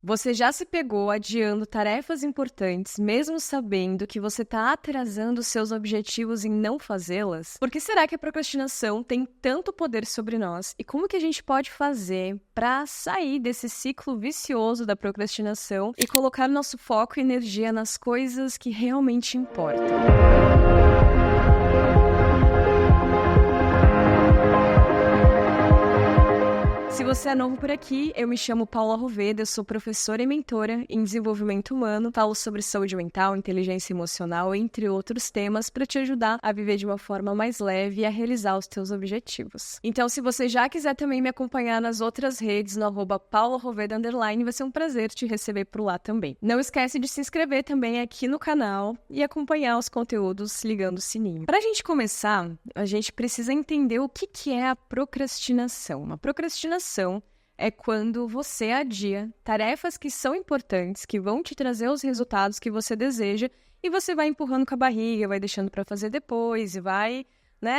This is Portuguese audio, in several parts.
Você já se pegou adiando tarefas importantes, mesmo sabendo que você está atrasando seus objetivos em não fazê-las? Por que será que a procrastinação tem tanto poder sobre nós? E como que a gente pode fazer para sair desse ciclo vicioso da procrastinação e colocar nosso foco e energia nas coisas que realmente importam? Se você é novo por aqui, eu me chamo Paula Roveda, eu sou professora e mentora em desenvolvimento humano, falo sobre saúde mental, inteligência emocional, entre outros temas, para te ajudar a viver de uma forma mais leve e a realizar os teus objetivos. Então, se você já quiser também me acompanhar nas outras redes, no @paularoveda_, vai ser um prazer te receber por lá também. Não esquece de se inscrever também aqui no canal e acompanhar os conteúdos ligando o sininho. Para a gente começar, a gente precisa entender o que é a procrastinação. Uma procrastinação é quando você adia tarefas que são importantes, que vão te trazer os resultados que você deseja, e você vai empurrando com a barriga, vai deixando para fazer depois e vai,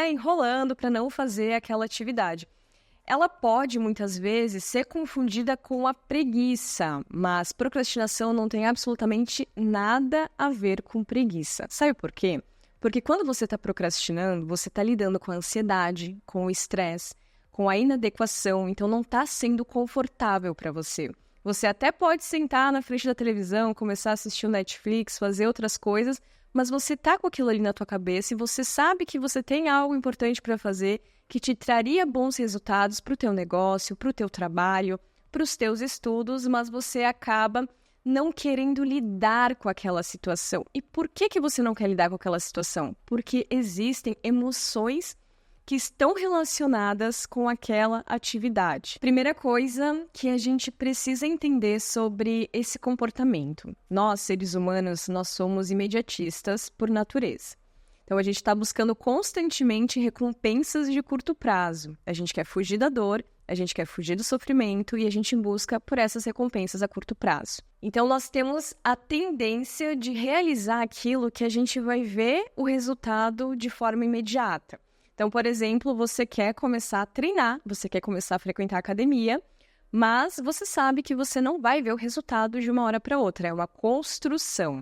enrolando para não fazer aquela atividade. Ela pode, muitas vezes, ser confundida com a preguiça, mas procrastinação não tem absolutamente nada a ver com preguiça. Sabe por quê? Porque quando você está procrastinando, você está lidando com a ansiedade, com o estresse, com a inadequação, então não está sendo confortável para você. Você até pode sentar na frente da televisão, começar a assistir o Netflix, fazer outras coisas, mas você está com aquilo ali na tua cabeça e você sabe que você tem algo importante para fazer que te traria bons resultados para o teu negócio, para o teu trabalho, para os teus estudos, mas você acaba não querendo lidar com aquela situação. E por que você não quer lidar com aquela situação? Porque existem emoções que estão relacionadas com aquela atividade. Primeira coisa que a gente precisa entender sobre esse comportamento. Nós, seres humanos, nós somos imediatistas por natureza. Então, a gente está buscando constantemente recompensas de curto prazo. A gente quer fugir da dor, a gente quer fugir do sofrimento e a gente busca por essas recompensas a curto prazo. Então, nós temos a tendência de realizar aquilo que a gente vai ver o resultado de forma imediata. Então, por exemplo, você quer começar a treinar, você quer começar a frequentar a academia, mas você sabe que você não vai ver o resultado de uma hora para outra, é uma construção.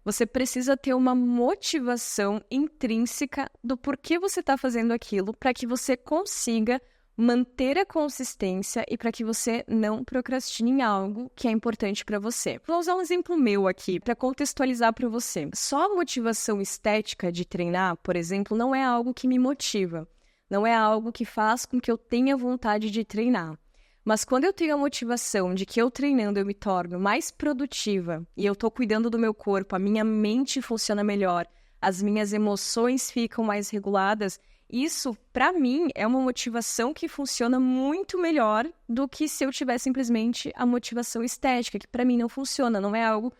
Você precisa ter uma motivação intrínseca do porquê você está fazendo aquilo para que você consiga manter a consistência e para que você não procrastine em algo que é importante para você. Vou usar um exemplo meu aqui para contextualizar para você. Só a motivação estética de treinar, por exemplo, não é algo que me motiva. Não é algo que faz com que eu tenha vontade de treinar. Mas quando eu tenho a motivação de que eu treinando eu me torno mais produtiva e eu estou cuidando do meu corpo, a minha mente funciona melhor, as minhas emoções ficam mais reguladas, isso, para mim, é uma motivação que funciona muito melhor do que se eu tivesse simplesmente a motivação estética, que para mim não funciona, não é algo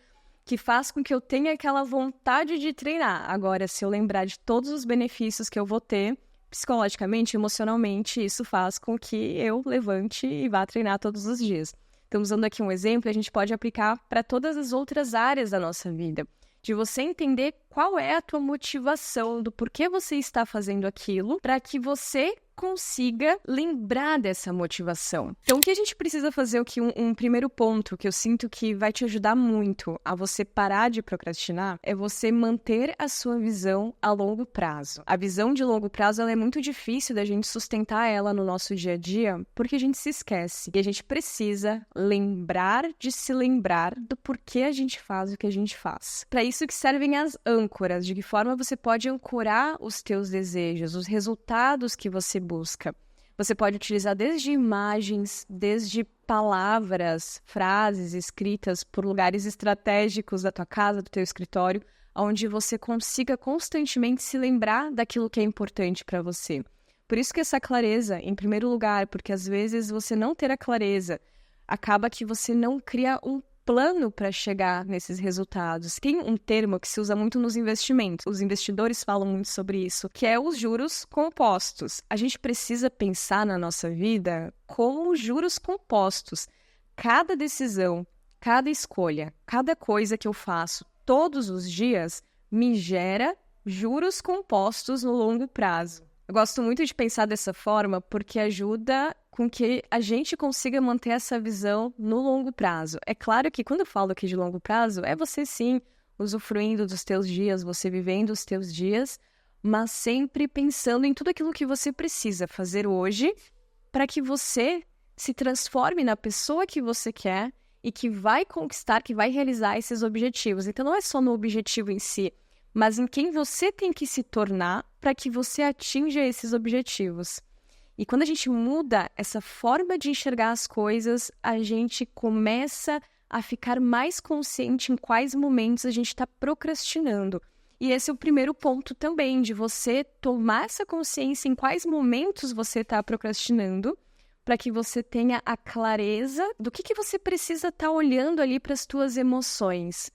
que faz com que eu tenha aquela vontade de treinar. Agora, se eu lembrar de todos os benefícios que eu vou ter, psicologicamente, emocionalmente, isso faz com que eu levante e vá treinar todos os dias. Então, usando aqui um exemplo, a gente pode aplicar para todas as outras áreas da nossa vida. De você entender qual é a tua motivação, do porquê você está fazendo aquilo, para que você consiga lembrar dessa motivação. Então, o que a gente precisa fazer aqui, um primeiro ponto que eu sinto que vai te ajudar muito a você parar de procrastinar, é você manter a sua visão a longo prazo. A visão de longo prazo, ela é muito difícil da gente sustentar ela no nosso dia a dia, porque a gente se esquece. E a gente precisa lembrar de se lembrar do porquê a gente faz o que a gente faz. Para isso que servem as âncoras, de que forma você pode ancorar os teus desejos, os resultados que você busca. Você pode utilizar desde imagens, desde palavras, frases escritas por lugares estratégicos da tua casa, do teu escritório, onde você consiga constantemente se lembrar daquilo que é importante para você. Por isso que essa clareza, em primeiro lugar, porque às vezes você não ter a clareza, acaba que você não cria um plano para chegar nesses resultados. Tem um termo que se usa muito nos investimentos. Os investidores falam muito sobre isso, que é os juros compostos. A gente precisa pensar na nossa vida como juros compostos. Cada decisão, cada escolha, cada coisa que eu faço todos os dias me gera juros compostos no longo prazo. Eu gosto muito de pensar dessa forma porque ajuda com que a gente consiga manter essa visão no longo prazo. É claro que quando eu falo aqui de longo prazo, é você sim usufruindo dos teus dias, você vivendo os teus dias, mas sempre pensando em tudo aquilo que você precisa fazer hoje para que você se transforme na pessoa que você quer e que vai conquistar, que vai realizar esses objetivos. Então não é só no objetivo em si, mas em quem você tem que se tornar para que você atinja esses objetivos. E quando a gente muda essa forma de enxergar as coisas, a gente começa a ficar mais consciente em quais momentos a gente está procrastinando. E esse é o primeiro ponto também, de você tomar essa consciência em quais momentos você está procrastinando, para que você tenha a clareza do que você precisa estar olhando ali para as tuas emoções.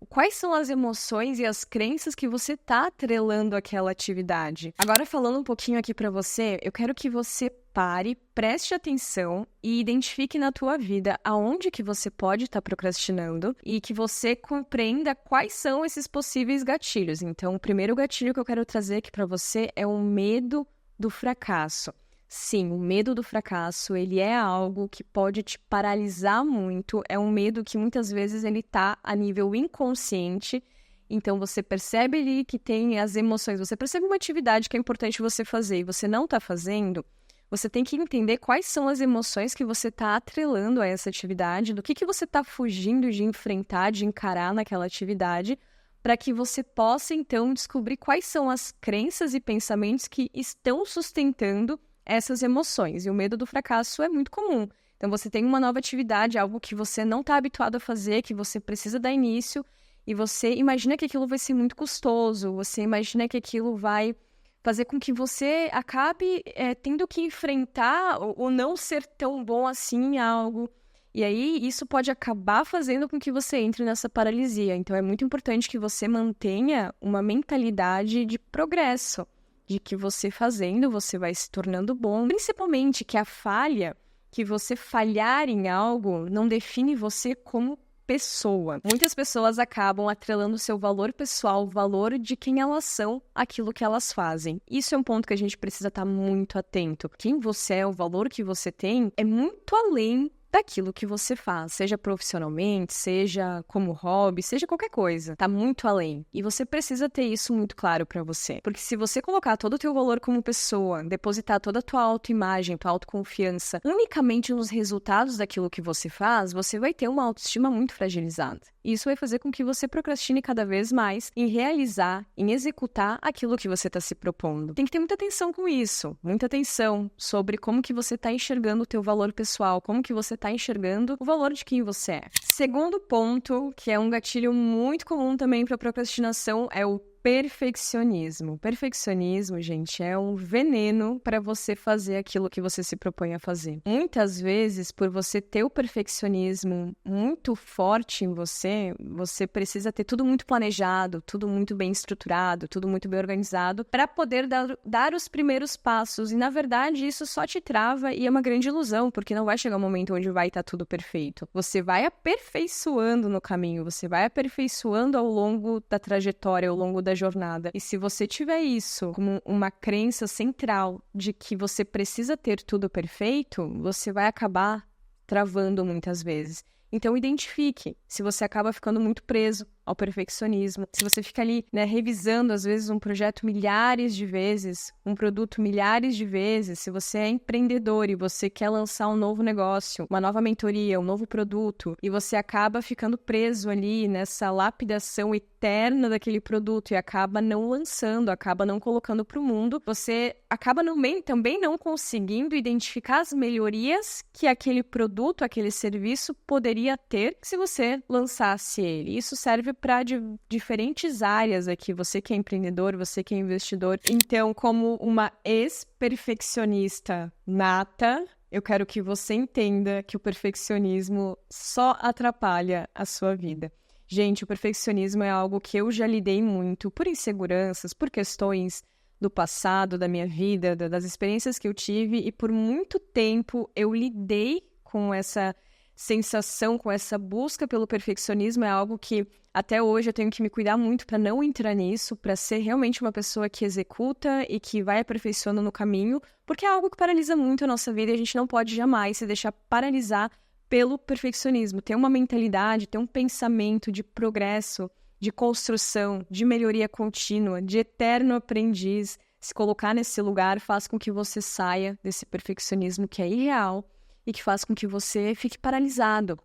Quais são as emoções e as crenças que você está atrelando àquela atividade? Agora, falando um pouquinho aqui para você, eu quero que você pare, preste atenção e identifique na tua vida aonde que você pode estar procrastinando e que você compreenda quais são esses possíveis gatilhos. Então, o primeiro gatilho que eu quero trazer aqui para você é o medo do fracasso. Sim, o medo do fracasso, ele é algo que pode te paralisar muito, é um medo que muitas vezes ele tá a nível inconsciente, então você percebe ali que tem as emoções, você percebe uma atividade que é importante você fazer e você não tá fazendo, você tem que entender quais são as emoções que você tá atrelando a essa atividade, do que você tá fugindo de enfrentar, de encarar naquela atividade, para que você possa então descobrir quais são as crenças e pensamentos que estão sustentando essas emoções. E o medo do fracasso é muito comum. Então, você tem uma nova atividade, algo que você não está habituado a fazer, que você precisa dar início, e você imagina que aquilo vai ser muito custoso, você imagina que aquilo vai fazer com que você acabe tendo que enfrentar ou não ser tão bom assim em algo. E aí, isso pode acabar fazendo com que você entre nessa paralisia. Então, é muito importante que você mantenha uma mentalidade de progresso, de que você fazendo, você vai se tornando bom. Principalmente que a falha, que você falhar em algo, não define você como pessoa. Muitas pessoas acabam atrelando o seu valor pessoal, o valor de quem elas são, aquilo que elas fazem. Isso é um ponto que a gente precisa estar muito atento. Quem você é, o valor que você tem, é muito além daquilo que você faz, seja profissionalmente, seja como hobby, seja qualquer coisa. Tá muito além. E você precisa ter isso muito claro pra você. Porque se você colocar todo o teu valor como pessoa, depositar toda a tua autoimagem, tua autoconfiança, unicamente nos resultados daquilo que você faz, você vai ter uma autoestima muito fragilizada. Isso vai fazer com que você procrastine cada vez mais em realizar, em executar aquilo que você está se propondo. Tem que ter muita atenção com isso, muita atenção sobre como que você está enxergando o teu valor pessoal, como que você está enxergando o valor de quem você é. Segundo ponto, que é um gatilho muito comum também para procrastinação, é o perfeccionismo. Perfeccionismo, gente, é um veneno para você fazer aquilo que você se propõe a fazer. Muitas vezes, por você ter o perfeccionismo muito forte em você, você precisa ter tudo muito planejado, tudo muito bem estruturado, tudo muito bem organizado para poder dar os primeiros passos. E, na verdade, isso só te trava e é uma grande ilusão, porque não vai chegar um momento onde vai estar tudo perfeito. Você vai aperfeiçoando no caminho, você vai aperfeiçoando ao longo da trajetória, ao longo da jornada. E se você tiver isso como uma crença central de que você precisa ter tudo perfeito, você vai acabar travando muitas vezes. Então, identifique se você acaba ficando muito preso ao perfeccionismo, se você fica ali, revisando, às vezes, um projeto milhares de vezes, um produto milhares de vezes, se você é empreendedor e você quer lançar um novo negócio, uma nova mentoria, um novo produto, e você acaba ficando preso ali nessa lapidação eterna daquele produto e acaba não lançando, acaba não colocando para o mundo, você acaba também não conseguindo identificar as melhorias que aquele produto, aquele serviço poderia ter se você lançasse ele. Isso serve para diferentes áreas aqui, você que é empreendedor, você que é investidor. Então, como uma ex-perfeccionista nata, eu quero que você entenda que o perfeccionismo só atrapalha a sua vida. Gente, o perfeccionismo é algo que eu já lidei muito por inseguranças, por questões do passado, da minha vida, das experiências que eu tive, e por muito tempo eu lidei com essa sensação, com essa busca pelo perfeccionismo, é algo que até hoje eu tenho que me cuidar muito para não entrar nisso, para ser realmente uma pessoa que executa e que vai aperfeiçoando no caminho, porque é algo que paralisa muito a nossa vida e a gente não pode jamais se deixar paralisar pelo perfeccionismo. Ter uma mentalidade, ter um pensamento de progresso, de construção, de melhoria contínua, de eterno aprendiz, se colocar nesse lugar faz com que você saia desse perfeccionismo que é irreal e que faz com que você fique paralisado.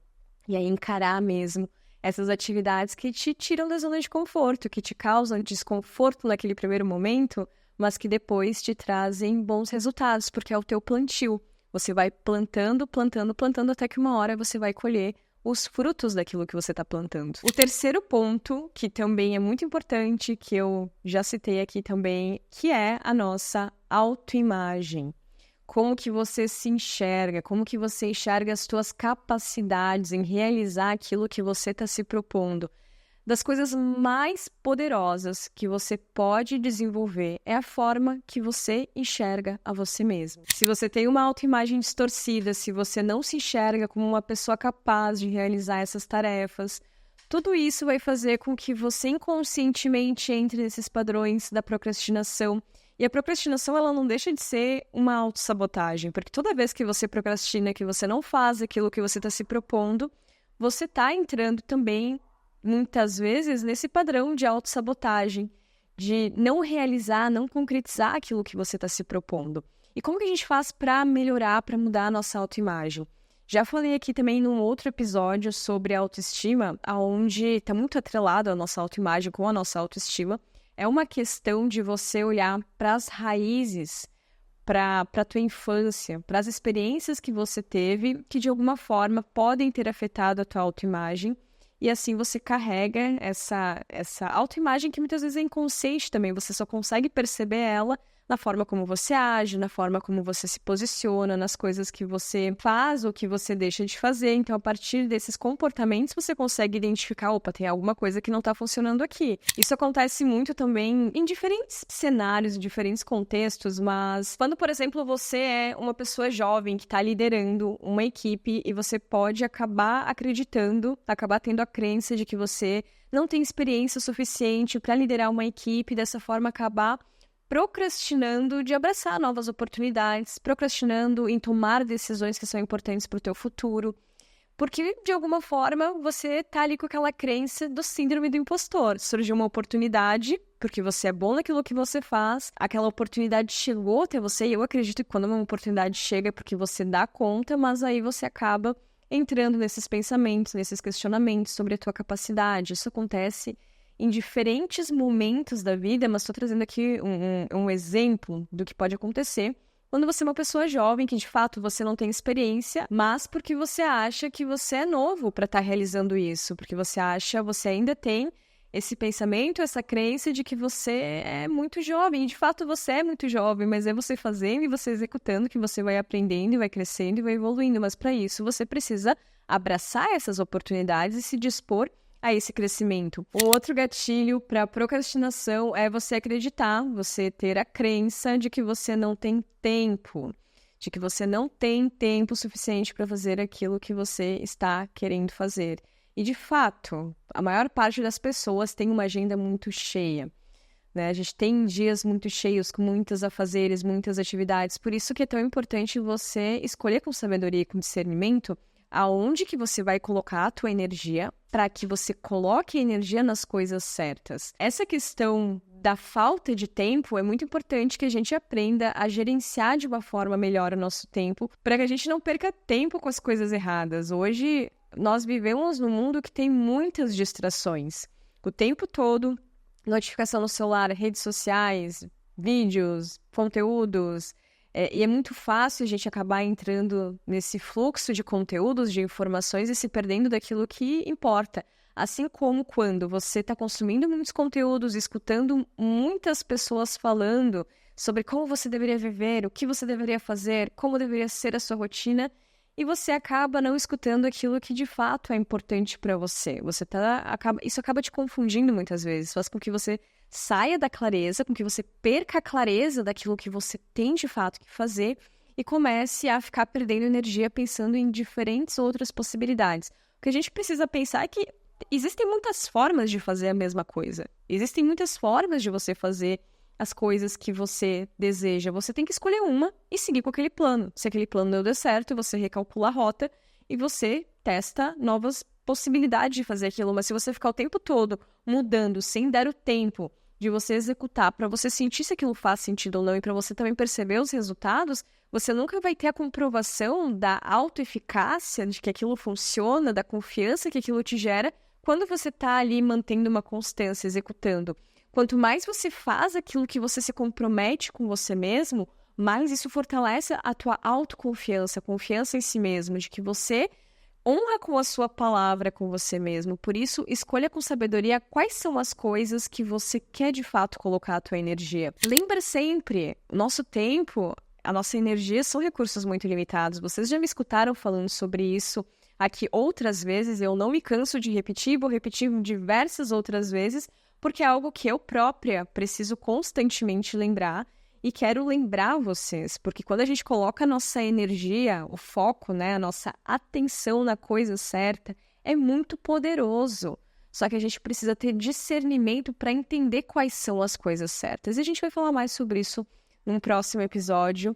E aí encarar mesmo essas atividades que te tiram da zona de conforto, que te causam desconforto naquele primeiro momento, mas que depois te trazem bons resultados, porque é o teu plantio. Você vai plantando, plantando, plantando, até que uma hora você vai colher os frutos daquilo que você está plantando. O terceiro ponto, que também é muito importante, que eu já citei aqui também, que é a nossa autoimagem. Como que você se enxerga, como que você enxerga as suas capacidades em realizar aquilo que você está se propondo. Das coisas mais poderosas que você pode desenvolver é a forma que você enxerga a você mesmo. Se você tem uma autoimagem distorcida, se você não se enxerga como uma pessoa capaz de realizar essas tarefas, tudo isso vai fazer com que você inconscientemente entre nesses padrões da procrastinação. E a procrastinação, ela não deixa de ser uma autossabotagem, porque toda vez que você procrastina, que você não faz aquilo que você está se propondo, você está entrando também muitas vezes nesse padrão de autossabotagem, de não realizar, não concretizar aquilo que você está se propondo. E como que a gente faz para melhorar, para mudar a nossa autoimagem? Já falei aqui também num outro episódio sobre autoestima, onde está muito atrelado a nossa autoimagem com a nossa autoestima. É uma questão de você olhar para as raízes, para a tua infância, para as experiências que você teve, que de alguma forma podem ter afetado a tua autoimagem. E assim você carrega essa autoimagem que muitas vezes é inconsciente também. Você só consegue perceber ela na forma como você age, na forma como você se posiciona, nas coisas que você faz ou que você deixa de fazer. Então, a partir desses comportamentos, você consegue identificar, opa, tem alguma coisa que não está funcionando aqui. Isso acontece muito também em diferentes cenários, em diferentes contextos, mas quando, por exemplo, você é uma pessoa jovem que está liderando uma equipe e você pode acabar acreditando, acabar tendo a crença de que você não tem experiência suficiente para liderar uma equipe, dessa forma acabar procrastinando de abraçar novas oportunidades, procrastinando em tomar decisões que são importantes para o teu futuro, porque, de alguma forma, você está ali com aquela crença do síndrome do impostor. Surgiu uma oportunidade, porque você é bom naquilo que você faz, aquela oportunidade chegou até você, e eu acredito que quando uma oportunidade chega é porque você dá conta, mas aí você acaba entrando nesses pensamentos, nesses questionamentos sobre a tua capacidade. Isso acontece em diferentes momentos da vida, mas estou trazendo aqui um exemplo do que pode acontecer quando você é uma pessoa jovem, que de fato você não tem experiência, mas porque você acha que você é novo para estar realizando isso, porque você ainda tem esse pensamento, essa crença de que você é muito jovem, e de fato você é muito jovem, mas é você fazendo e você executando que você vai aprendendo e vai crescendo e vai evoluindo, mas para isso você precisa abraçar essas oportunidades e se dispor a esse crescimento. Um outro gatilho para procrastinação é você acreditar, você ter a crença de que você não tem tempo, de que você não tem tempo suficiente para fazer aquilo que você está querendo fazer. E, de fato, a maior parte das pessoas tem uma agenda muito cheia, né? A gente tem dias muito cheios, com muitos afazeres, muitas atividades. Por isso que é tão importante você escolher com sabedoria e com discernimento aonde que você vai colocar a tua energia para que você coloque a energia nas coisas certas. Essa questão da falta de tempo é muito importante que a gente aprenda a gerenciar de uma forma melhor o nosso tempo, para que a gente não perca tempo com as coisas erradas. Hoje, nós vivemos num mundo que tem muitas distrações. O tempo todo, notificação no celular, redes sociais, vídeos, conteúdos. E é muito fácil a gente acabar entrando nesse fluxo de conteúdos, de informações e se perdendo daquilo que importa. Assim como quando você está consumindo muitos conteúdos, escutando muitas pessoas falando sobre como você deveria viver, o que você deveria fazer, como deveria ser a sua rotina, e você acaba não escutando aquilo que de fato é importante para você. Isso acaba te confundindo muitas vezes, faz com que você saia da clareza, com que você perca a clareza daquilo que você tem de fato que fazer e comece a ficar perdendo energia pensando em diferentes outras possibilidades. O que a gente precisa pensar é que existem muitas formas de fazer a mesma coisa. Existem muitas formas de você fazer as coisas que você deseja. Você tem que escolher uma e seguir com aquele plano. Se aquele plano não deu certo, você recalcula a rota e você testa novas possibilidades de fazer aquilo. Mas se você ficar o tempo todo mudando, sem dar o tempo de você executar, para você sentir se aquilo faz sentido ou não e para você também perceber os resultados, você nunca vai ter a comprovação da autoeficácia de que aquilo funciona, da confiança que aquilo te gera, quando você está ali mantendo uma constância, executando. Quanto mais você faz aquilo que você se compromete com você mesmo, mais isso fortalece a tua autoconfiança, a confiança em si mesmo, de que você honra com a sua palavra com você mesmo. Por isso, escolha com sabedoria quais são as coisas que você quer de fato colocar a tua energia. Lembra sempre, o nosso tempo, a nossa energia são recursos muito limitados. Vocês já me escutaram falando sobre isso aqui outras vezes, eu não me canso de repetir, vou repetir diversas outras vezes, porque é algo que eu própria preciso constantemente lembrar e quero lembrar vocês, porque quando a gente coloca a nossa energia, o foco, né, a nossa atenção na coisa certa, é muito poderoso. Só que a gente precisa ter discernimento para entender quais são as coisas certas. E a gente vai falar mais sobre isso num próximo episódio.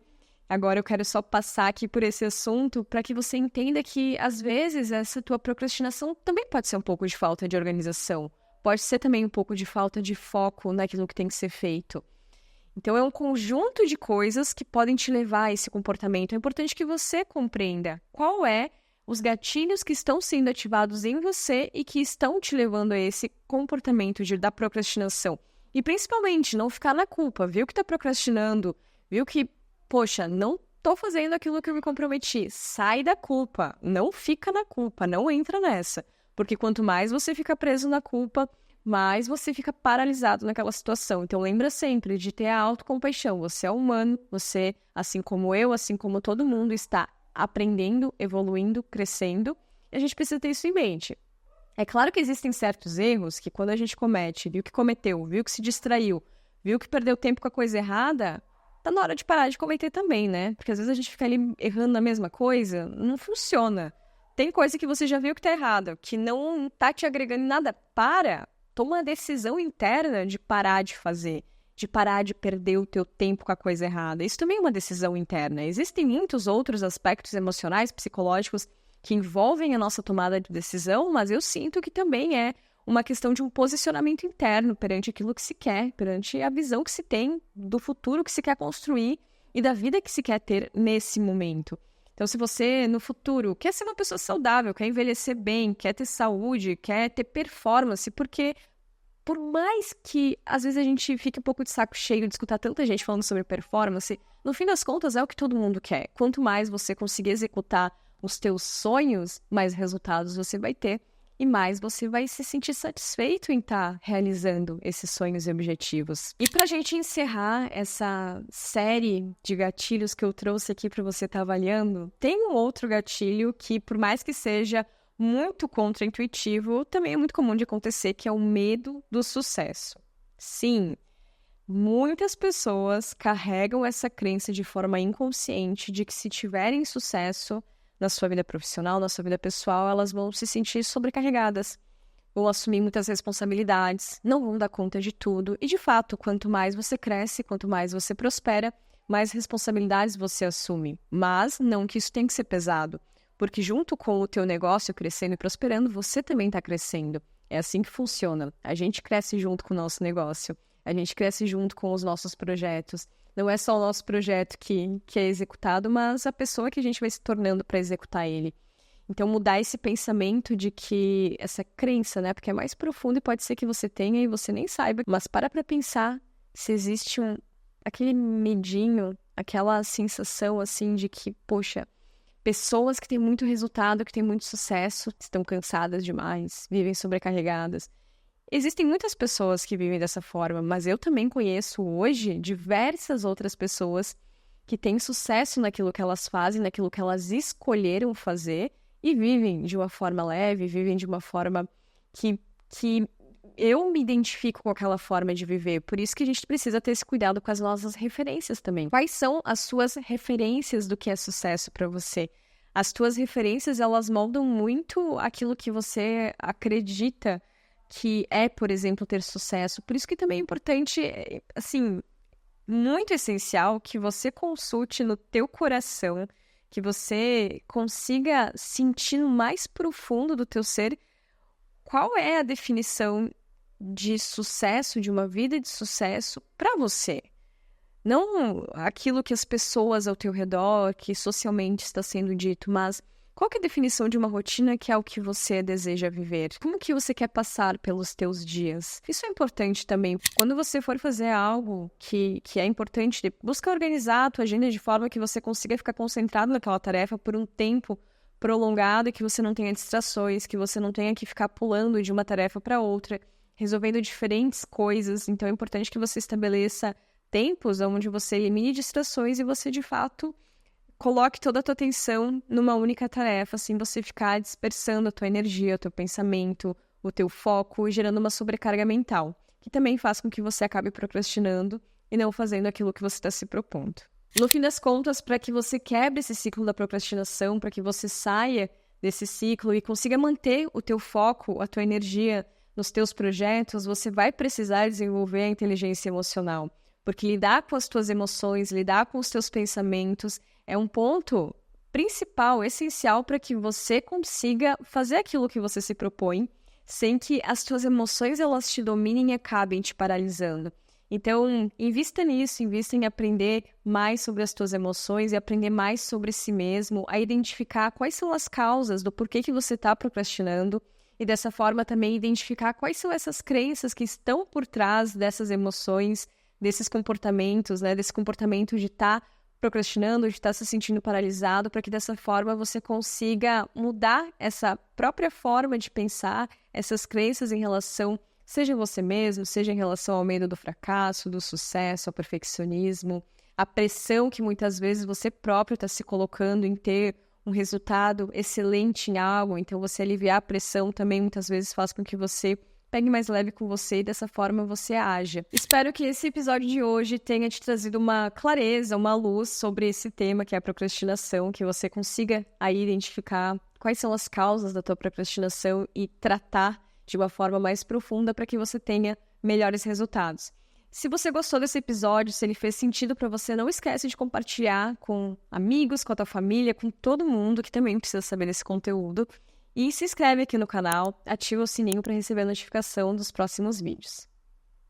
Agora eu quero só passar aqui por esse assunto para que você entenda que, às vezes, essa tua procrastinação também pode ser um pouco de falta de organização. Pode ser também um pouco de falta de foco naquilo que tem que ser feito. Então, é um conjunto de coisas que podem te levar a esse comportamento. É importante que você compreenda qual é os gatilhos que estão sendo ativados em você e que estão te levando a esse comportamento da procrastinação. E, principalmente, não ficar na culpa. Viu que está procrastinando? Viu que, poxa, não estou fazendo aquilo que eu me comprometi. Sai da culpa. Não fica na culpa. Não entra nessa. Porque quanto mais você fica preso na culpa, mais você fica paralisado naquela situação. Então, lembra sempre de ter a autocompaixão. Você é humano, você, assim como eu, assim como todo mundo, está aprendendo, evoluindo, crescendo. E a gente precisa ter isso em mente. É claro que existem certos erros que quando a gente comete, viu que cometeu, viu que se distraiu, viu que perdeu tempo com a coisa errada, tá na hora de parar de cometer também, né? Porque às vezes a gente fica ali errando na mesma coisa, não funciona. Tem coisa que você já viu que tá errada, que não tá te agregando em nada. Toma uma decisão interna de parar de fazer, de parar de perder o teu tempo com a coisa errada. Isso também é uma decisão interna. Existem muitos outros aspectos emocionais, psicológicos, que envolvem a nossa tomada de decisão, mas eu sinto que também é uma questão de um posicionamento interno perante aquilo que se quer, perante a visão que se tem do futuro que se quer construir e da vida que se quer ter nesse momento. Então, se você, no futuro, quer ser uma pessoa saudável, quer envelhecer bem, quer ter saúde, quer ter performance, porque por mais que, às vezes, a gente fique um pouco de saco cheio de escutar tanta gente falando sobre performance, no fim das contas, é o que todo mundo quer. Quanto mais você conseguir executar os teus sonhos, mais resultados você vai ter e mais você vai se sentir satisfeito em estar realizando esses sonhos e objetivos. E pra gente encerrar essa série de gatilhos que eu trouxe aqui para você estar avaliando, tem um outro gatilho que, por mais que seja muito contraintuitivo, também é muito comum de acontecer, que é o medo do sucesso. Sim, muitas pessoas carregam essa crença de forma inconsciente de que se tiverem sucesso na sua vida profissional, na sua vida pessoal, elas vão se sentir sobrecarregadas, vão assumir muitas responsabilidades, não vão dar conta de tudo. E, de fato, quanto mais você cresce, quanto mais você prospera, mais responsabilidades você assume. Mas não que isso tem que ser pesado, porque junto com o teu negócio crescendo e prosperando, você também está crescendo. É assim que funciona. A gente cresce junto com o nosso negócio, a gente cresce junto com os nossos projetos. Não é só o nosso projeto que é executado, mas a pessoa que a gente vai se tornando para executar ele. Então, mudar esse pensamento de que, essa crença, né? Porque é mais profundo e pode ser que você tenha e você nem saiba. Mas para pensar se existe aquele medinho, aquela sensação, assim, de que, poxa, pessoas que têm muito resultado, que têm muito sucesso, estão cansadas demais, vivem sobrecarregadas. Existem muitas pessoas que vivem dessa forma, mas eu também conheço hoje diversas outras pessoas que têm sucesso naquilo que elas fazem, naquilo que elas escolheram fazer e vivem de uma forma leve, vivem de uma forma que eu me identifico com aquela forma de viver. Por isso que a gente precisa ter esse cuidado com as nossas referências também. Quais são as suas referências do que é sucesso para você? As tuas referências, elas moldam muito aquilo que você acredita que é, por exemplo, ter sucesso. Por isso que também é importante, assim, muito essencial que você consulte no teu coração, que você consiga sentir no mais profundo do teu ser qual é a definição de sucesso, de uma vida de sucesso para você. Não aquilo que as pessoas ao teu redor, que socialmente está sendo dito, mas qual que é a definição de uma rotina que é o que você deseja viver? Como que você quer passar pelos teus dias? Isso é importante também. Quando você for fazer algo que é importante, busca organizar a tua agenda de forma que você consiga ficar concentrado naquela tarefa por um tempo prolongado e que você não tenha distrações, que você não tenha que ficar pulando de uma tarefa para outra, resolvendo diferentes coisas. Então é importante que você estabeleça tempos onde você elimine distrações e você, de fato, coloque toda a tua atenção numa única tarefa, sem você ficar dispersando a tua energia, o teu pensamento, o teu foco e gerando uma sobrecarga mental, que também faz com que você acabe procrastinando e não fazendo aquilo que você está se propondo. No fim das contas, para que você quebre esse ciclo da procrastinação, para que você saia desse ciclo e consiga manter o teu foco, a tua energia nos teus projetos, você vai precisar desenvolver a inteligência emocional. Porque lidar com as tuas emoções, lidar com os teus pensamentos é um ponto principal, essencial para que você consiga fazer aquilo que você se propõe, sem que as tuas emoções elas te dominem e acabem te paralisando. Então, invista nisso, invista em aprender mais sobre as tuas emoções e aprender mais sobre si mesmo, a identificar quais são as causas do porquê que você está procrastinando e dessa forma também identificar quais são essas crenças que estão por trás dessas emoções, desses comportamentos, né? Desse comportamento de estar procrastinando, de estar se sentindo paralisado, para que dessa forma você consiga mudar essa própria forma de pensar, essas crenças em relação, seja você mesmo, seja em relação ao medo do fracasso, do sucesso, ao perfeccionismo, a pressão que muitas vezes você próprio está se colocando em ter um resultado excelente em algo, então você aliviar a pressão também muitas vezes faz com que você pegue mais leve com você e dessa forma você haja. Espero que esse episódio de hoje tenha te trazido uma clareza, uma luz sobre esse tema que é a procrastinação, que você consiga aí identificar quais são as causas da tua procrastinação e tratar de uma forma mais profunda para que você tenha melhores resultados. Se você gostou desse episódio, se ele fez sentido para você, não esquece de compartilhar com amigos, com a tua família, com todo mundo que também precisa saber desse conteúdo. E se inscreve aqui no canal, ativa o sininho para receber a notificação dos próximos vídeos.